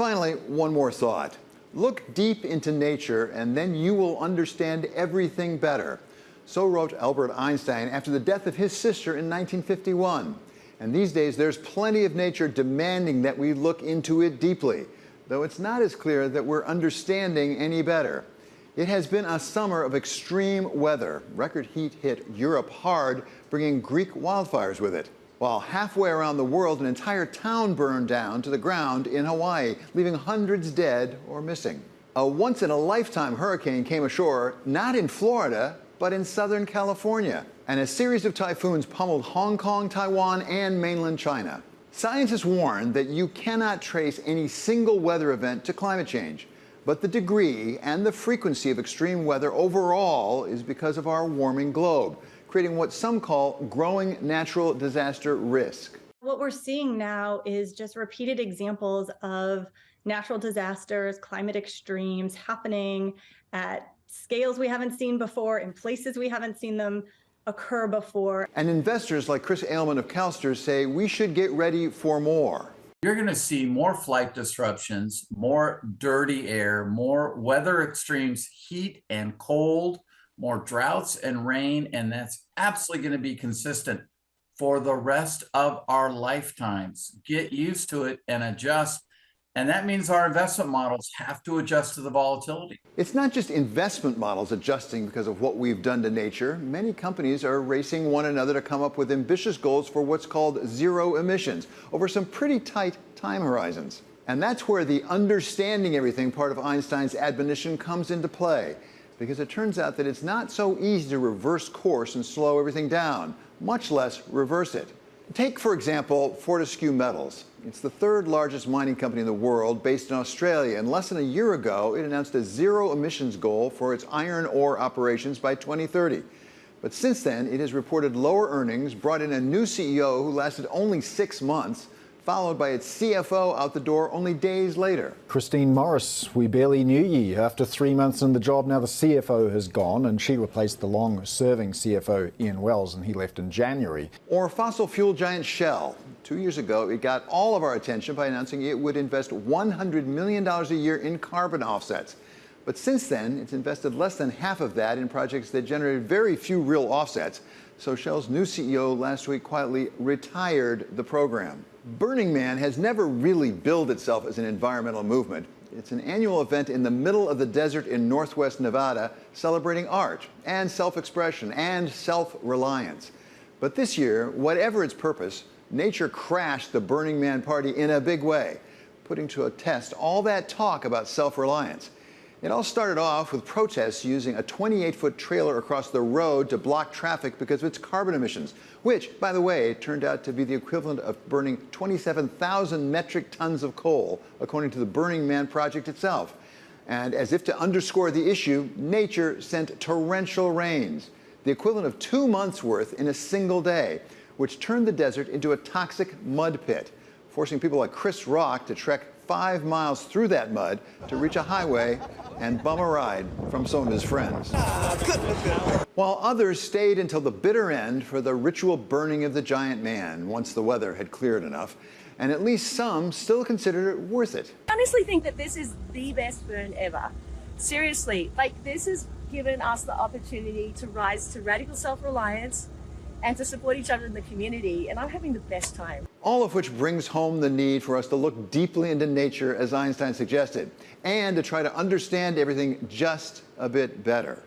Finally, one more thought. Look deep into nature and then you will understand everything better. So wrote Albert Einstein after the death of his sister in 1951. And these days there's plenty of nature demanding that we look into it deeply, though it's not as clear that we're understanding any better. It has been a summer of extreme weather. Record heat hit Europe hard, bringing Greek wildfires with it. While halfway around the world, an entire town burned down to the ground in Hawaii, leaving hundreds dead or missing. A once-in-a-lifetime hurricane came ashore, not in Florida, but in Southern California. And a series of typhoons pummeled Hong Kong, Taiwan, and mainland China. Scientists warn that you cannot trace any single weather event to climate change. But the degree and the frequency of extreme weather overall is because of our warming globe, creating what some call growing natural disaster risk. What we're seeing now is just repeated examples of natural disasters, climate extremes happening at scales we haven't seen before, in places we haven't seen them occur before. And investors like Chris Ailman of CalSTRS say we should get ready for more. You're going to see more flight disruptions, more dirty air, more weather extremes, heat and cold, more droughts and rain, and that's absolutely going to be consistent for the rest of our lifetimes. Get used to it and adjust. And that means our investment models have to adjust to the volatility. It's not just investment models adjusting because of what we've done to nature. Many companies are racing one another to come up with ambitious goals for what's called zero emissions over some pretty tight time horizons. And that's where the understanding everything part of Einstein's admonition comes into play, because it turns out that it's not so easy to reverse course and slow everything down, much less reverse it. Take, for example, Fortescue Metals. It's the third largest mining company in the world, based in Australia, and less than a year ago it announced a zero emissions goal for its iron ore operations by 2030. But since then it has reported lower earnings, brought in a new CEO who lasted only 6 months, followed by its CFO out the door only days later. Christine Morris, we barely knew ye. After 3 months in the job, now the CFO has gone, and she replaced the long-serving CFO, Ian Wells, and he left in January. Or fossil fuel giant Shell. 2 years ago, it got all of our attention by announcing it would invest $100 million a year in carbon offsets. But since then, it's invested less than half of that in projects that generated very few real offsets. So Shell's new CEO last week quietly retired the program. Burning Man has never really billed itself as an environmental movement. It's an annual event in the middle of the desert in northwest Nevada, celebrating art and self-expression and self-reliance. But this year, whatever its purpose, nature crashed the Burning Man party in a big way, putting to a test all that talk about self-reliance. It all started off with protests using a 28-foot trailer across the road to block traffic because of its carbon emissions, which, by the way, turned out to be the equivalent of burning 27,000 metric tons of coal, according to the Burning Man project itself. And as if to underscore the issue, nature sent torrential rains, the equivalent of 2 months' worth in a single day, which turned the desert into a toxic mud pit, forcing people like Chris Rock to trek 5 miles through that mud to reach a highway and bum a ride from some of his friends. While others stayed until the bitter end for the ritual burning of the giant man once the weather had cleared enough, and at least some still considered it worth it. I honestly think that this is the best burn ever. Seriously, this has given us the opportunity to rise to radical self-reliance and to support each other in the community, and I'm having the best time. All of which brings home the need for us to look deeply into nature, as Einstein suggested, and to try to understand everything just a bit better.